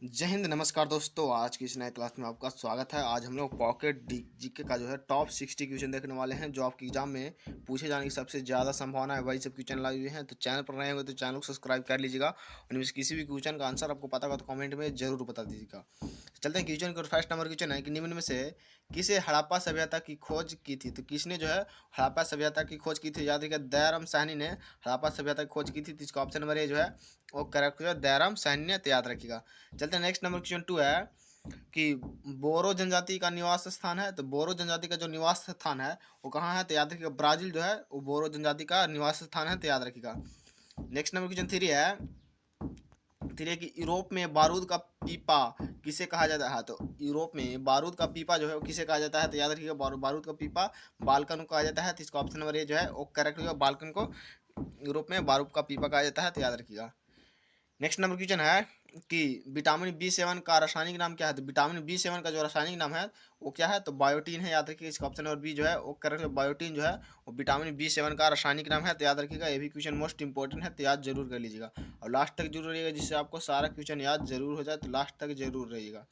जय हिंद, नमस्कार दोस्तों। आज की इस नए क्लास में आपका स्वागत है। आज हम लोग पॉकेट जीके का जो है टॉप 60 क्वेश्चन देखने वाले हैं जो आपके एग्जाम में पूछे जाने की सबसे ज़्यादा संभावना है। वही सब क्वेश्चन लाए हुए हैं, तो चैनल पर नए होंगे तो चैनल को सब्सक्राइब कर लीजिएगा। उनमें से किसी भी क्वेश्चन का आंसर आपको पता होगा तो कमेंट में जरूर बता दीजिएगा। चलते हैं क्वेश्चन को। फर्स्ट नंबर क्वेश्चन है कि निम्न में से किसे हड़प्पा सभ्यता की खोज की थी। तो किसने जो है हड़प्पा सभ्यता की खोज की थी? याद रखिएगा, दयाराम साहनी ने हड़प्पा सभ्यता की खोज की थी। तो इसका ऑप्शन नंबर ए जो है वो करेक्ट है, दयाराम साहनी ने। तो याद रखिएगा। चलते हैं नेक्स्ट नंबर क्वेश्चन 2 है कि बोरो जनजाति का निवास स्थान है। तो बोरो जनजाति का जो निवास स्थान है वो कहाँ है? तो याद रखिएगा, ब्राजील जो है वो बोरो जनजाति का निवास स्थान है। तो याद रखिएगा। नेक्स्ट नंबर क्वेश्चन 3 है कि यूरोप में बारूद का पीपा किसे कहा जाता है? तो यूरोप में बारूद का पीपा जो है वो किसे कहा जाता है? तो याद रखिएगा, बारूद का पीपा बाल्कन को कहा जाता है। तो इसका ऑप्शन नंबर ए जो है वो करेक्ट होगा, बाल्कन को यूरोप में बारूद का पीपा कहा जाता है। तो याद रखिएगा। नेक्स्ट नंबर क्वेश्चन है कि विटामिन बी 7 का रासायनिक नाम क्या है? तो विटामिन बी 7 का जो रासायनिक नाम है वो क्या है? तो बायोटीन है। याद रखिए, इसका ऑप्शन नंबर बी जो है वो करेक्ट है, बायोटीन जो है वो विटामिन बी 7 का रासायनिक नाम है। तो याद रखिएगा, ये भी क्वेश्चन मोस्ट इंपॉर्टेंट है, तो याद जरूर कर लीजिएगा और लास्ट तक जरूर रहिएगा, जिससे आपको सारा क्वेश्चन याद जरूर हो जाए। तो लास्ट तक जरूर रहिएगा।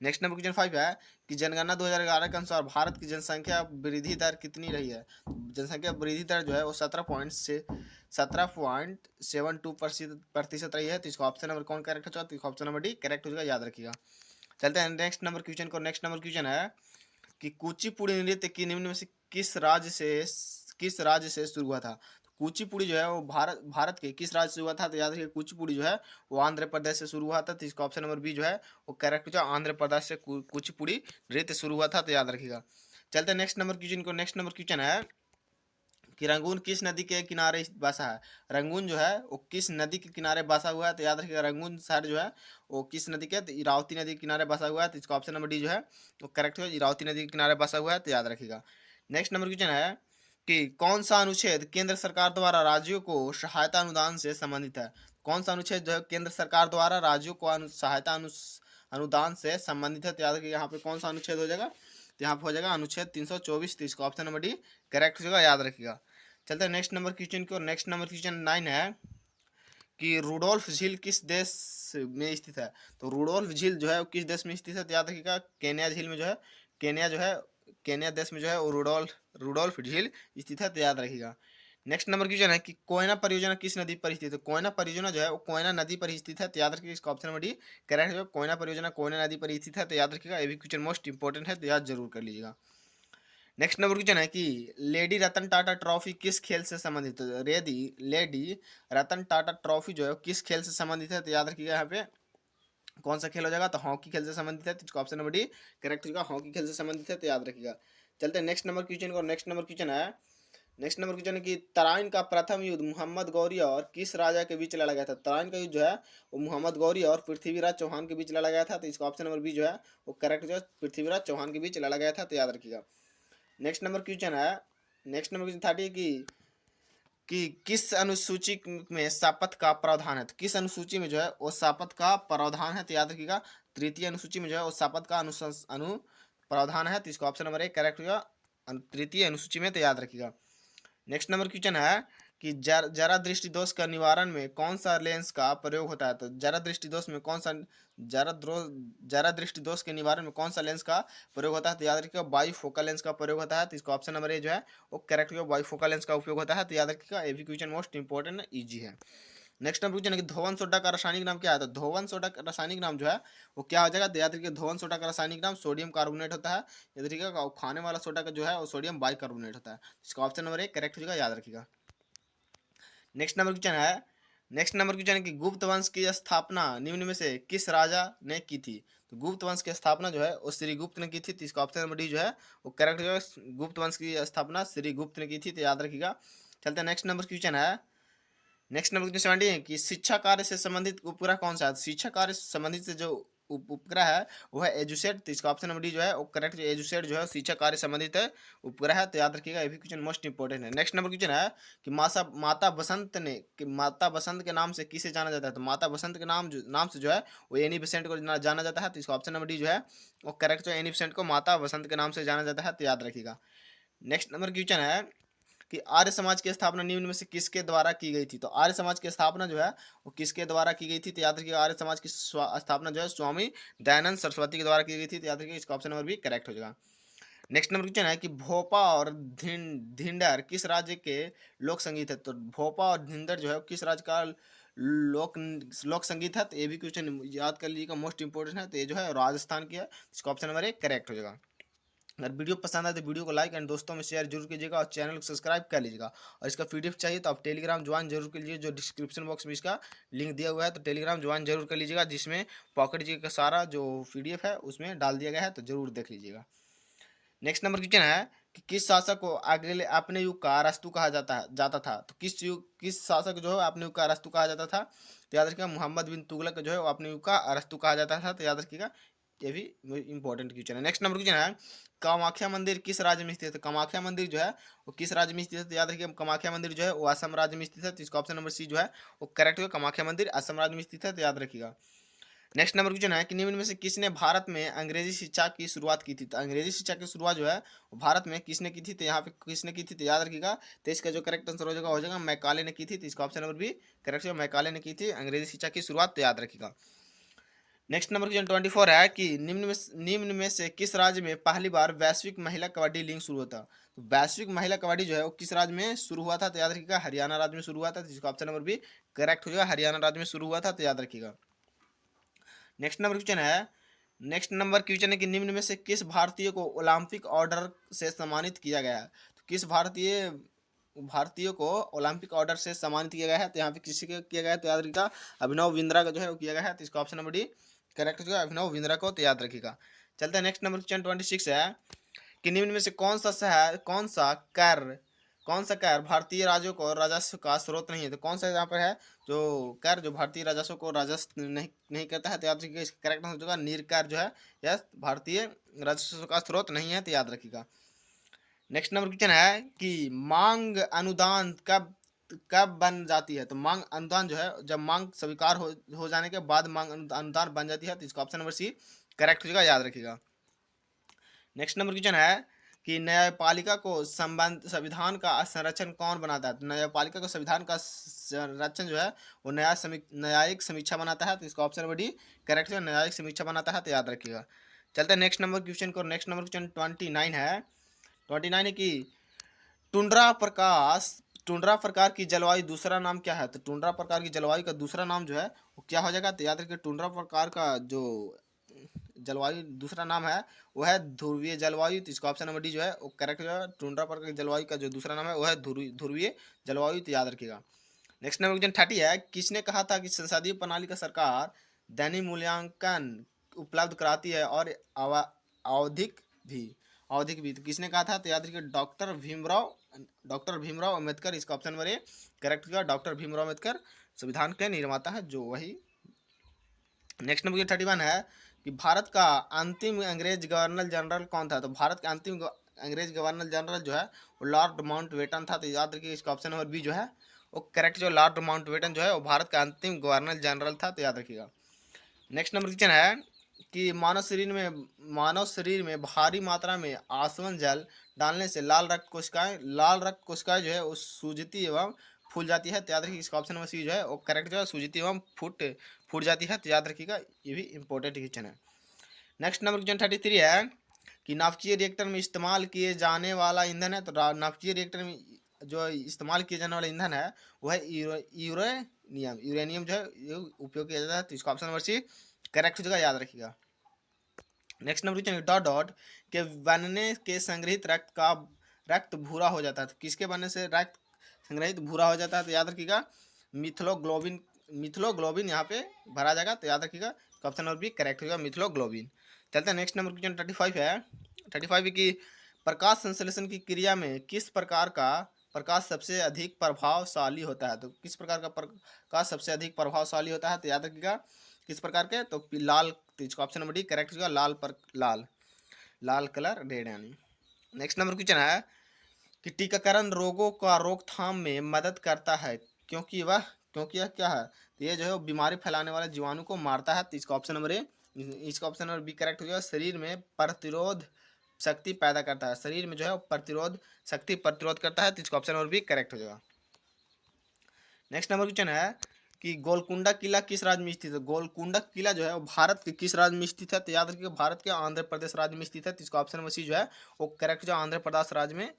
नेक्स्ट नंबर क्वेश्चन 5 है कि जनगणना 2011 के अनुसार भारत की जनसंख्या वृद्धि दर कितनी रही है? जनसंख्या वृद्धि दर जो है वो 17.72% रही है। तो इसका ऑप्शन नंबर कौन करेक्ट हो जाएगा? तो इसका ऑप्शन नंबर डी करेक्ट हो जाएगा, याद रखिएगा। चलते हैं नेक्स्ट नंबर क्वेश्चन को। नेक्स्ट नंबर क्वेश्चन है कि कुचिपुड़ी नृत्य की निम्न में से किस राज्य से शुरू हुआ था? तो कुचिपुड़ी जो है वो भारत के किस राज्य से हुआ था? तो याद रखिए, कुचिपुड़ी जो है वो आंध्र प्रदेश से शुरू हुआ था। तो इसका ऑप्शन नंबर बी जो है वो करेक्ट हो जाएगा, आंध्र प्रदेश से कुचिपुड़ी नृत्य शुरू हुआ था। तो याद रखिएगा। चलते हैं नेक्स्ट नंबर क्वेश्चन को। नेक्स्ट नंबर क्वेश्चन है कि रंगून किस नदी के किनारे बसा है? रंगून जो है वो किस नदी के किनारे बसा हुआ है? तो याद रखिएगा, रंगून शहर जो है वो किस नदी के? तो इरावती नदी के किनारे बसा हुआ है। तो इसका ऑप्शन नंबर डी जो है वो करेक्ट है, इरावती नदी के किनारे बसा हुआ है। तो याद रखिएगा। नेक्स्ट नंबर क्वेश्चन है कि कौन सा अनुच्छेद केंद्र सरकार द्वारा राज्यों को सहायता अनुदान से संबंधित है? कौन सा अनुच्छेद जो है केंद्र सरकार द्वारा राज्यों को अनुदान से संबंधित है? तो याद रखिएगा, यहाँ पे कौन सा अनुच्छेद हो जाएगा? तो यहाँ पे हो जाएगा अनुच्छेद 324। तो इसका ऑप्शन नंबर डी करेक्ट हो जाएगा, याद रखिएगा। चलते हैं नेक्स्ट नंबर क्वेश्चन की ओर। नेक्स्ट नंबर क्वेश्चन 9 है कि रूडोल्फ झील किस देश में स्थित है? तो रूडोल्फ झील जो है वो किस देश में स्थित है? तो याद रखिएगा, केन्या झील में जो है केन्या जो है केन्या देश में जो है वो रूडोल्फ झील स्थित है। तो याद रखिएगा। नेक्स्ट नंबर क्वेश्चन है कि कोयना परियोजना किस नदी पर स्थित है? तो कोयना परियोजना जो है वो कोयना नदी पर स्थित है। तो याद रखिएगा, इसका ऑप्शन नंबर डी करेक्ट है, कोयना परियोजना कोयना नदी पर स्थित है। तो याद रखिएगा, ये भी क्वेश्चन मोस्ट इंपॉर्टेंट है, तो याद जरूर कर लीजिएगा। नेक्स्ट नंबर क्वेश्चन है कि लेडी रतन टाटा ट्रॉफी किस खेल से संबंधित है? लेडी रतन टाटा ट्रॉफी जो है किस खेल से संबंधित है? तो याद रखिएगा, यहाँ पे कौन सा खेल हो जाएगा? तो हॉकी खेल से संबंधित है। तो इसका ऑप्शन नंबर डी करेक्ट होगा, हॉकी खेल से संबंधित है। तो याद रखिएगा। चलते हैं नेक्स्ट नंबर क्वेश्चन को। नेक्स्ट नंबर क्वेश्चन है कि तराइन का प्रथम युद्ध मोहम्मद गौरी और किस राजा के बीच लड़ा गया था? तराइन का युद्ध जो है वो मोहम्मद गौरी और पृथ्वीराज चौहान के बीच लड़ा गया था। तो इसका ऑप्शन नंबर बी जो है वो करेक्ट जो है, पृथ्वीराज चौहान के बीच लड़ा गया था। तो याद रखिएगा। नेक्स्ट नंबर क्वेश्चन है नेक्स्ट नंबर क्वेश्चन 30 कि किस अनुसूची में शपथ का प्रावधान है? तो किस अनुसूची में जो है वो शपथ का प्रावधान है? तो याद रखिएगा, तृतीय अनुसूची में जो है वो शपथ का अनु प्रावधान है। तो इसका ऑप्शन नंबर एक करेक्ट होगा, तृतीय अनुसूची में। तो याद रखिएगा। नेक्स्ट नंबर क्वेश्चन है कि जरा दृष्टि दोष का निवारण में कौन सा लेंस का प्रयोग होता है? तो जरा दृष्टि दोष में कौन सा जरा द्रो जरा दृष्टि दोष के निवारण में कौन सा लेंस का प्रयोग होता है? तो याद रखिएगा, बाईफोकल लेंस का प्रयोग होता है। तो इसका ऑप्शन नंबर ए जो है वो करेक्ट होगा, बाईफोकल लेंस का उपयोग होता है। तो याद रखिएगा, ये भी क्वेश्चन मोस्ट इंपॉर्टेंट ईजी है। नेक्स्ट नंबर क्वेश्चन है कि धोवन सोडा का रासायनिक नाम क्या है? तो धोवन सोडा का रासायनिक नाम जो है वो क्या हो जाएगा? तो याद रखिए, धोवन सोडा का रासायनिक नाम सोडियम कार्बोनेट होता है। याद रखिएगा, खाने वाला सोडा का जो है वो सोडियम बाइकार्बोनेट होता है। इसका ऑप्शन नंबर एक करेक्ट हो जाएगा, याद रखिएगा। नेक्स्ट नंबर क्वेश्चन है कि गुप्त वंश की स्थापना निम्न में से किस राजा ने की थी? तो गुप्त वंश की स्थापना जो है वो श्री गुप्त ने की थी। तो इसका ऑप्शन नंबर डी जो है वो करेक्ट जो है, गुप्त वंश की स्थापना श्री गुप्त ने की थी। तो याद रखिएगा। चलते हैं नेक्स्ट नंबर क्वेश्चन है। नेक्स्ट नंबर क्वेश्चन 70 है कि शिक्षा कार्य से संबंधित उपग्रह कौन सा है? शिक्षा कार्य से संबंधित से जो उपग्रह है वो है एजुसेट। तो इसका ऑप्शन नंबर डी जो है वो करेक्ट, एजुसेट जो है शिक्षा कार्य से संबंधित है उपग्रह है। तो याद रखिएगा, ये भी क्वेश्चन मोस्ट इंपॉर्टेंट है। नेक्स्ट नंबर क्वेश्चन है कि माता बसंत के नाम से किसे जाना जाता है? तो माता बसंत के नाम से जो है वो एनी बेसेंट को जाना जाता है। तो इसका ऑप्शन नंबर डी जो है वो करेक्ट जो है, एनी बेसेंट को माता बसंत के नाम से जाना जाता है। तो याद रखिएगा। नेक्स्ट नंबर क्वेश्चन है कि आर्य समाज की स्थापना निम्न में से किसके द्वारा की गई थी। तो आर्य समाज की स्थापना जो है वो किसके द्वारा की गई थी, तो याद रखिए आर्य समाज की स्थापना जो है स्वामी दयानंद सरस्वती के द्वारा की गई थी। तो याद रखिए इसका ऑप्शन नंबर भी करेक्ट हो जाएगा। नेक्स्ट नंबर क्वेश्चन है कि भोपा और धिंडर किस राज्य के लोक संगीत है। तो भोपा और धिंडर जो है किस राज्य का लोक लोक संगीत है। तो ये भी क्वेश्चन याद कर लीजिएगा, मोस्ट इंपोर्टेंट है। तो ये जो है राजस्थान की है, इसका ऑप्शन नंबर 1 करेक्ट हो जाएगा। अगर वीडियो पसंद आए तो वीडियो को लाइक एंड दोस्तों में शेयर जरूर कीजिएगा और चैनल को सब्सक्राइब कर लीजिएगा। और इसका पीडीएफ चाहिए तो आप टेलीग्राम ज्वाइन जरूर कर लीजिए, जो डिस्क्रिप्शन बॉक्स में इसका लिंक दिया हुआ है। तो टेलीग्राम ज्वाइन जरूर कर लीजिएगा, जिसमें पॉकेट जी का सारा जो पीडीएफ है उसमें डाल दिया गया है, तो जरूर देख लीजिएगा। नेक्स्ट नंबर क्वेश्चन है कि किस शासक को अगले अपने युग का अरस्तु कहा जाता था। तो किस शासक जो है अपने युग का अरस्तु कहा जाता था। तो याद रखिएगा मोहम्मद बिन तुगलक जो है वो अपने युग का अरस्तु कहा जाता था। तो याद रखिएगा ये भी इंपॉर्टेंट क्वेश्चन है। नेक्स्ट नंबर क्वेश्चन है कामाख्या मंदिर किस राज्य में स्थित है। तो कामाख्या मंदिर जो है वो किस राज्य में स्थित है। तो याद रखिए कामाख्या मंदिर जो है वो असम राज्य में स्थित है। तो इसका ऑप्शन नंबर सी जो है वो करेक्ट होगा, कामाख्या मंदिर असम राज्य में स्थित है। तो याद रखिएगा। नेक्स्ट नंबर क्वेश्चन है कि निम्न में से किसने भारत में अंग्रेजी शिक्षा की शुरुआत की थी। तो अंग्रेजी शिक्षा की शुरुआत जो है वो भारत में किसने की थी। तो यहाँ पे किसने की थी, तो याद रखिएगा। तो इसका जो करेक्ट आंसर हो जाएगा मैकाले ने की थी। तो इसका ऑप्शन नंबर भी करेक्ट है, मैकाले ने की थी अंग्रेजी शिक्षा की शुरुआत। तो याद रखिएगा। नेक्स्ट नंबर क्वेश्चन 24 है कि निम्न में से किस राज्य में पहली बार वैश्विक महिला कबड्डी लीग शुरू होता। तो वैश्विक महिला कबड्डी जो है वो किस राज्य में शुरू हुआ था। तो याद रखिएगा हरियाणा राज्य में शुरू हुआ था। तो इसका ऑप्शन नंबर भी करेक्ट हो जाएगा, हरियाणा राज्य में शुरू हुआ था। तो याद रखिएगा। नेक्स्ट नंबर क्वेश्चन है कि निम्न में से किस भारतीय को ओलंपिक ऑर्डर से सम्मानित किया गया है। तो किस भारतीय को ओलंपिक ऑर्डर से सम्मानित किया गया है। तो यहाँ पे किसी को किया गया है। तो याद रखिएगा अभिनव बिंद्रा का जो है वो किया गया है। तो इसका ऑप्शन नंबर डी करेक्ट हो जाएगा, अभिनव बिंद्रा को। तो याद रखिएगा। चलते हैं नेक्स्ट नंबर क्वेश्चन 26 है कि निम्न में से कौन सा कर भारतीय राज्यों को राजस्व का स्रोत नहीं है। तो कौन सा यहाँ पर है जो कर जो भारतीय राजस्व को राजस्व नहीं करता है। तो याद रखिएगा इसका करेक्ट आंसर होगा नीरकर जो है यह भारतीय राजस्व का स्रोत नहीं है। तो याद रखिएगा। नेक्स्ट नंबर क्वेश्चन है कि मांग अनुदान कब कब बन जाती है। तो मांग अनुदान जो है जब मांग स्वीकार हो जाने के बाद मांग अनुदान बन जाती है। तो इसका ऑप्शन नंबर सी करेक्ट हो जाएगा, याद रखिएगा। नेक्स्ट नंबर क्वेश्चन है कि न्यायपालिका को संविधान का संरक्षण कौन बनाता है। तो न्यायपालिका को संविधान का संरक्षण जो है वो न्यायिक समीक्षा बनाता है। तो इसका ऑप्शन नंबर डी करेक्ट है, न्यायिक समीक्षा बनाता है। तो याद रखिएगा। चलते हैं नेक्स्ट नंबर क्वेश्चन को। नेक्स्ट नंबर क्वेश्चन 29 है। 29 है कि टुंड्रा प्रकार की जलवायु दूसरा नाम क्या है। तो टुंड्रा प्रकार की जलवायु का दूसरा नाम जो है वो क्या हो जाएगा। तो याद रखिए टुंड्रा प्रकार का जो जलवायु दूसरा नाम है वो है ध्रुवीय जलवायु। तो इसका ऑप्शन नंबर डी जो है वो करेक्ट है। टुंड्रा प्रकार की जलवायु का जो दूसरा नाम है वो है ध्रुवीय जलवायु। तो याद रखिएगा। नेक्स्ट नंबर क्वेश्चन 30 है किसने कहा था कि संसदीय प्रणाली का सरकार दैनिक मूल्यांकन उपलब्ध कराती है और आवधिक भी। तो किसने कहा था। तो याद रखिए डॉक्टर भीमराव अम्बेडकर। इसका ऑप्शन नंबर ए करेक्ट होगा, डॉक्टर भीमराव अम्बेडकर संविधान के निर्माता है जो वही। नेक्स्ट नंबर 31 है कि भारत का अंतिम अंग्रेज गवर्नर जनरल कौन था। तो भारत का अंतिम अंग्रेज गवर्नर जनरल जो है वो लॉर्ड माउंटबेटन था। तो याद रखिए इसका ऑप्शन नंबर बी जो है वो करेक्ट जो लॉर्ड माउंटबेटन जो है वो भारत का अंतिम गवर्नर जनरल था। तो याद रखिएगा। नेक्स्ट नंबर क्वेश्चन है कि मानव शरीर में भारी मात्रा में आसवन जल डालने से लाल रक्त कोशिकाएं जो है वो सूजती एवं फूल जाती है। तो याद रखिए इसका ऑप्शन नंबर सी जो है वो करेक्ट जो है सूजती एवं फूट जाती है। तो याद रखिएगा ये भी इंपॉर्टेंट क्वेश्चन है। नेक्स्ट नंबर क्वेश्चन 33 है कि नाभिकीय रिएक्टर में इस्तेमाल किए जाने वाला ईंधन है। तो नाभिकीय रिएक्टर में जो इस्तेमाल किए जाने वाला ईंधन है वो है यूरेनियम जो है उपयोग किया जाता है। तो इसका ऑप्शन नंबर सी करेक्ट हो जाएगा, याद रखिएगा। Next number question dot dot के बनने के संग्रहित रक्त भूरा हो जाता है। तो किसके बनने से रक्त संग्रहित भूरा हो जाता है। तो याद रखिएगा मिथलोग्लोबिन यहाँ पे भरा जाएगा। तो याद रखिएगा ऑप्शन नंबर बी करेक्ट होगा, मिथलोग्लोबिन। चलते हैं नेक्स्ट नंबर क्वेश्चन 35 है। 35 की प्रकाश संश्लेषण की क्रिया में किस प्रकार का प्रकाश सबसे अधिक प्रभावशाली होता है। तो किस प्रकार का प्रकाश सबसे अधिक प्रभावशाली होता है। तो याद रखिएगा किस प्रकार के, तो लाल। तो इसका ऑप्शन नंबर डी करेक्ट होगा, लाल कलर रेड यानी। नेक्स्ट नंबर क्वेश्चन है कि टीकाकरण रोगों का रोकथाम में मदद करता है क्योंकि यह क्या है। तो ये जो है बीमारी फैलाने वाले जीवाणु को मारता है। तो इसका ऑप्शन नंबर बी करेक्ट हो जाएगा, शरीर में प्रतिरोध शक्ति पैदा करता है, शरीर में जो है वो प्रतिरोध शक्ति प्रतिरोध करता है, तो इसका ऑप्शन नंबर बी करेक्ट हो जाएगा। नेक्स्ट नंबर क्वेश्चन है कि गोलकुंडा किला किस राज्य में स्थित है। गोलकुंडा किला जो है वो भारत के किस राज्य में स्थित है, तो याद रखिएगा भारत के आंध्र प्रदेश राज्य में स्थित है, तो इसका ऑप्शन नंबर सी जो है वो करेक्ट जो आंध्र प्रदेश राज्य में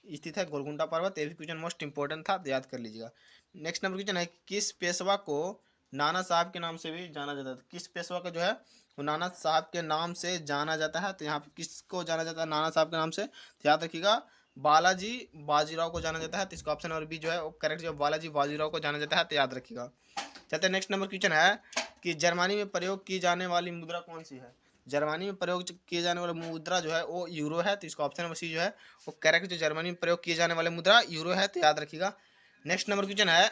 स्थित है गोलकुंडा पर्वत। ये भी क्वेश्चन मोस्ट इंपॉर्टेंट था, तो याद कर लीजिएगा। नेक्स्ट नंबर क्वेश्चन है किस पेशवा को नाना साहब के नाम से भी जाना जाता है, किस पेशवा को जो है वो नाना साहब के नाम से जाना जाता है, तो यहाँ पे किसको जाना जाता है नाना साहब के नाम से, तो याद रखिएगा बालाजी बाजीराव को जाना जाता है, तो इसका ऑप्शन नंबर बी जो है वो करेक्ट जो बालाजी बाजीराव को जाना जाता है, तो याद रखिएगा। चलते नेक्स्ट नंबर क्वेश्चन है कि जर्मनी में प्रयोग की जाने वाली मुद्रा कौन सी है। जर्मनी में प्रयोग किए जाने वाला मुद्रा जो है वो यूरो है, तो इसका ऑप्शन नंबर सी जो है वो करेक्ट जो जर्मनी में प्रयोग किए जाने वाले मुद्रा यूरो है, तो याद रखिएगा। नेक्स्ट नंबर क्वेश्चन है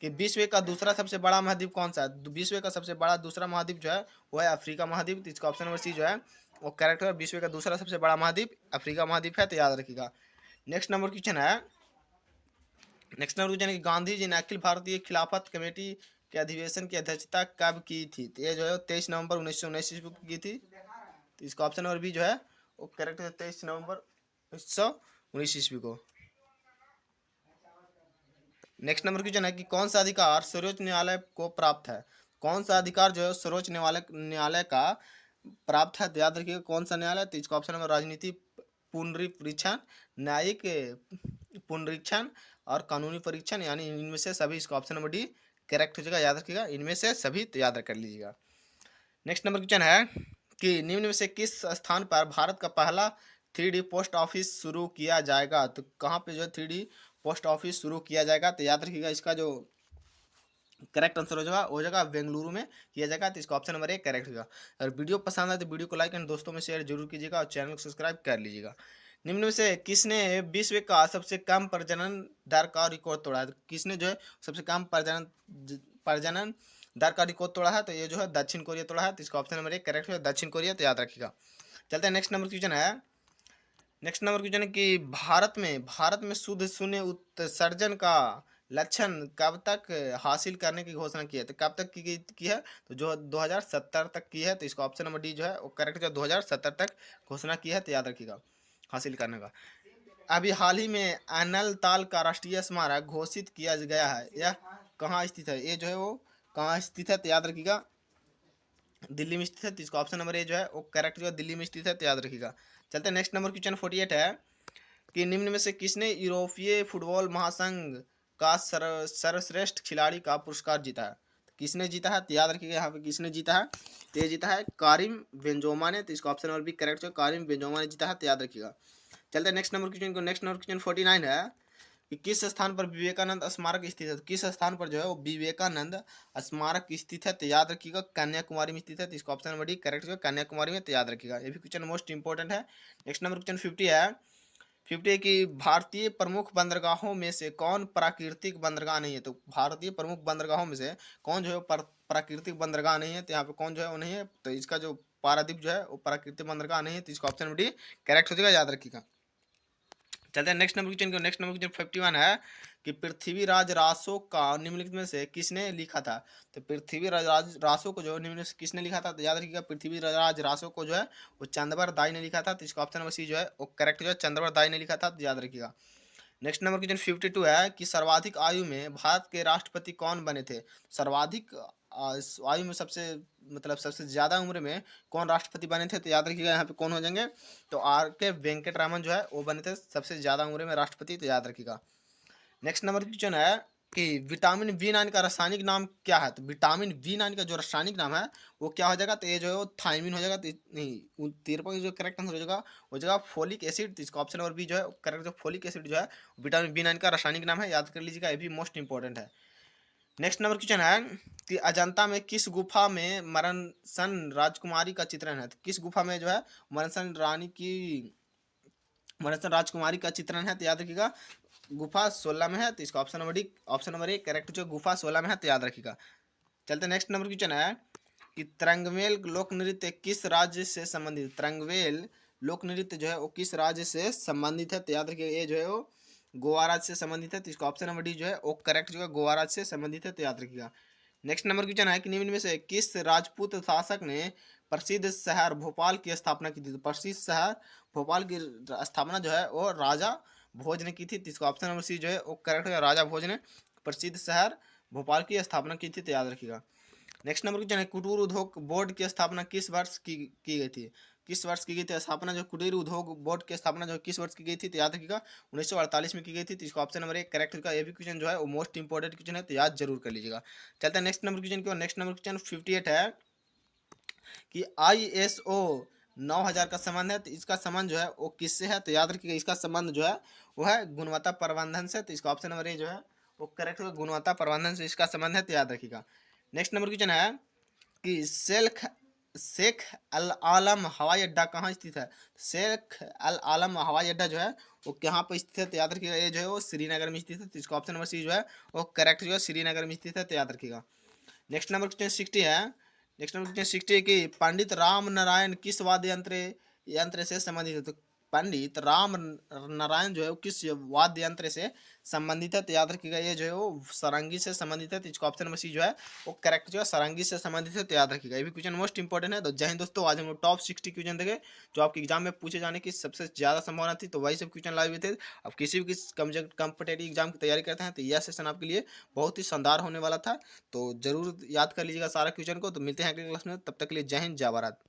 कि विश्व का दूसरा सबसे बड़ा महाद्वीप कौन सा है। विश्व का सबसे बड़ा दूसरा महाद्वीप जो है वो है अफ्रीका महाद्वीप, तो इसका ऑप्शन नंबर सी जो है वो करेक्ट है। विश्व का दूसरा सबसे बड़ा महाद्वीप अफ्रीका महाद्वीप है, तो याद रखिएगा। नेक्स्ट नंबर क्वेश्चन है कि गांधी जी ने अखिल भारतीय खिलाफत कमेटी के अधिवेशन की अध्यक्षता कब की थी, तो ये जो है 23 नवंबर 1919 ईस्वी को की थी, तो इसका ऑप्शन नंबर बी जो है वो करेक्ट है 23 नवंबर 1919 ईस्वी को। नेक्स्ट नंबर क्वेश्चन है कि कौन सा अधिकार सर्वोच्च न्यायालय को प्राप्त है। कौन सा अधिकार जो है सर्वोच्च न्यायालय का प्राप्त है, तो याद रखिएगा कौन सा न्यायालय, तो इसका ऑप्शन नंबर राजनीति पुनरीक्षण, न्यायिक पुनरीक्षण और कानूनी परीक्षण, यानी इनमें से सभी, इसका ऑप्शन नंबर डी करेक्ट हो जाएगा, याद रखिएगा इनमें से सभी, तो याद कर लीजिएगा। नेक्स्ट नंबर क्वेश्चन है कि निम्न में से किस स्थान पर भारत का पहला 3D पोस्ट ऑफिस शुरू किया जाएगा, तो कहाँ पे जो है 3D पोस्ट ऑफिस शुरू किया जाएगा, तो याद रखिएगा इसका जो करेक्ट आंसर हो जाएगा बेंगलुरु में किया जाएगा, तो इसका ऑप्शन नंबर ए करेक्ट होगा। अगर वीडियो पसंद आए तो वीडियो को लाइक एंड दोस्तों में शेयर जरूर कीजिएगा और चैनल को सब्सक्राइब कर लीजिएगा। निम्न में से किसने विश्व का सबसे कम प्रजनन दर का रिकॉर्ड तोड़ा है, किसने जो है सबसे कम प्रजनन दर का रिकॉर्ड तोड़ा है, तो ये जो है दक्षिण कोरिया तोड़ा है, तो इसका ऑप्शन नंबर एक करेक्ट है दक्षिण कोरिया, तो याद रखिएगा। चलते हैं नेक्स्ट नंबर क्वेश्चन है कि भारत में शुद्ध शून्य उत्सर्जन का लक्ष्य कब तक हासिल करने की घोषणा की है, तो कब तक की है, तो जो 2070 तक की है, तो इसका ऑप्शन नंबर डी जो है वो करेक्ट जो 2070 तक घोषणा की है, तो याद रखिएगा हासिल करने का। अभी हाल ही में अनलताल का राष्ट्रीय स्मारक घोषित किया गया है, यह कहाँ स्थित है, ये जो है वो कहाँ स्थित है, तो याद रखिएगा दिल्ली में स्थित है, तो इसका ऑप्शन नंबर ए जो है वो करेक्ट जो है दिल्ली में स्थित है, तो याद रखिएगा। चलते हैं नेक्स्ट नंबर क्वेश्चन 48 है कि निम्न में से किसने यूरोपीय फुटबॉल महासंघ का सर्वश्रेष्ठ खिलाड़ी का पुरस्कार जीता है, तो किसने जीता है, तो याद रखिएगा यहाँ पे किसने जीता है, तो ये जीता है कारिम बेंजोमा ने, तो इसका ऑप्शन नंबर बी करेक्ट जो कारिम बेंजोमा ने जीता है, तो याद रखिएगा। चलते हैं नेक्स्ट नंबर क्वेश्चन 49 है कि किस स्थान पर विवेकानंद स्मारक स्थित है, तो किस स्थान पर जो है वो विवेकानंद स्मारक स्थित है, तो याद रखिएगा कन्याकुमारी में स्थित है, तो इसका ऑप्शन नंबर डी करेक्ट जो है कन्याकुमारी में, तो याद रखिएगा ये भी क्वेश्चन मोस्ट इंपॉर्टेंट है। नेक्स्ट नंबर क्वेश्चन 50 है कि भारतीय प्रमुख बंदरगाहों में से कौन प्राकृतिक बंदरगाह नहीं है, तो भारतीय प्रमुख बंदरगाहों में से कौन जो है प्राकृतिक बंदरगाह नहीं है, तो यहाँ पे कौन जो है वो नहीं है, तो इसका जो पारादीप जो है वो प्राकृतिक बंदरगाह नहीं है, तो इसका ऑप्शन नंबर डी करेक्ट हो जाएगा, याद रखिएगा। चलते हैं नेक्स्ट नंबर क्वेश्चन 51 है कि पृथ्वीराज रासो का निम्नलिखित में से किसने लिखा था, तो पृथ्वीराज रासो को जो निम्न से किसने लिखा था, तो याद रखिएगा पृथ्वीराज रासो को जो है वो चंद्रवर दाई ने लिखा था, तो इसका ऑप्शन नंबर सी जो है वो करेक्ट जो है चंद्रवर दाई ने लिखा था, तो याद रखिएगा। नेक्स्ट नंबर क्वेश्चन 52 है कि सर्वाधिक आयु में भारत के राष्ट्रपति कौन बने थे, सर्वाधिक आयु में सबसे ज्यादा उम्र में कौन राष्ट्रपति बने थे, तो याद रखिएगा यहाँ पे कौन हो जाएंगे, तो आर के वेंकट रामन जो है वो बने थे सबसे ज्यादा उम्र में राष्ट्रपति, तो याद रखिएगा। नेक्स्ट नंबर क्वेश्चन है कि विटामिन बी9 का रासायनिक नाम क्या है, तो विटामिन बी9 का जो रासायनिक नाम है वो क्या हो जाएगा, तो ये जो है वो थायमिन हो जाएगा, नहीं 13 जो करेक्ट आंसर हो जाएगा वो जगह फोलिक एसिड, तो इसका ऑप्शन नंबर बी जो है करेक्ट जो फोलिक एसिड जो है विटामिन बी9 का रासायनिक नाम है, याद कर लीजिएगा ये भी मोस्ट इंपॉर्टेंट है। नेक्स्ट नंबर क्वेश्चन है कि अजंता में किस गुफा में मरणसन राजकुमारी का चित्रण है, तो किस गुफा में जो है मरणसन राजकुमारी का चित्रण है, तो याद रखिएगा गुफा 16 में है, तो इसका ऑप्शन नंबर ए करेक्ट जो गुफा 16 में है, तो याद रखिएगा। चलते नेक्स्ट नंबर क्वेश्चन है कि तरंगवेल लोक नृत्य किस राज्य से संबंधित, तरंगवेल लोक नृत्य जो है वो किस राज्य से संबंधित है, तो याद रखिएगा ये जो है वो गोवा राज्य से संबंधित है, तो इसका ऑप्शन नंबर डी जो है वो करेक्ट जो है गोवा राज्य से संबंधित है, तो याद रखिएगा। नेक्स्ट नंबर क्वेश्चन है कि निम्न में से किस राजपूत शासक ने प्रसिद्ध शहर भोपाल की स्थापना की थी? तो प्रसिद्ध शहर भोपाल की स्थापना जो है वो राजा भोज ने की थी। तो इसका ऑप्शन नंबर सी जो है वो करेक्ट है, राजा भोज ने प्रसिद्ध शहर भोपाल की स्थापना की थी। तो याद रखिएगा। नेक्स्ट नंबर क्वेश्चन है, कुटीर उद्योग बोर्ड की स्थापना किस वर्ष की गई थी? किस वर्ष की गई थी स्थापना? जो कुटीर उद्योग बोर्ड की स्थापना जो किस वर्ष की गई थी? तो याद रखिएगा 1948 में की गई थी। तो इसका ऑप्शन नंबर एक करेक्ट होगा। ये भी क्वेश्चन जो है वो मोस्ट इंपॉर्टेंट क्वेश्चन है, तो याद जरूर कर लीजिएगा। चलते हैं नेक्स्ट नंबर क्वेश्चन की ओर। नेक्स्ट नंबर क्वेश्चन 58 है कि ISO 9000 का संबंध है। तो इसका संबंध जो है वो किससे है? तो याद रखिएगा इसका संबंध जो है वो है गुणवत्ता प्रबंधन से। तो इसका ऑप्शन नंबर ए जो है वो करेक्ट होगा, गुणवत्ता प्रबंधन से इसका संबंध है। तो याद रखिएगा। नेक्स्ट नंबर क्वेश्चन है कि शेख अल आलम हवाई अड्डा कहाँ स्थित है? शेख अल आलम हवाई अड्डा जो है वो कहाँ पर स्थित है? तो याद रखिएगा ये जो है वो श्रीनगर में स्थित है। तो इसका ऑप्शन नंबर सी जो है वो करेक्ट जो है श्रीनगर में स्थित है। तो याद रखिएगा। नेक्स्ट नंबर क्वेश्चन 60 है। नेक्स्ट नंबर क्वेश्चन 60 है कि पंडित राम नारायण किस वाद्य यंत्र से संबंधित है? तो पंडित राम नारायण जो है वो किस वाद्य यंत्र से संबंधित है? तो याद रखिएगा ये जो है वो सारंगी से संबंधित है। तो इसका ऑप्शन नंबर सी जो है वो करेक्ट जो है सारंगी से संबंधित है। तो याद रखिएगा ये भी क्वेश्चन मोस्ट इंपॉर्टेंट है। तो जय हिंद दोस्तों, आज हम लोग टॉप 60 क्वेश्चन देंगे जो आपके एग्जाम में पूछे जाने की सबसे ज्यादा संभावना थी। तो वही सब क्वेश्चन लाए हुए थे। अब किसी भी कम्पिटेटिव एग्जाम की तैयारी करते हैं तो यह सेशन आपके लिए बहुत ही शानदार होने वाला था। तो जरूर याद कर लीजिएगा सारा क्वेश्चन को। तो मिलते हैं अगले क्लास में, तब तक के लिए जय हिंद जय भारत।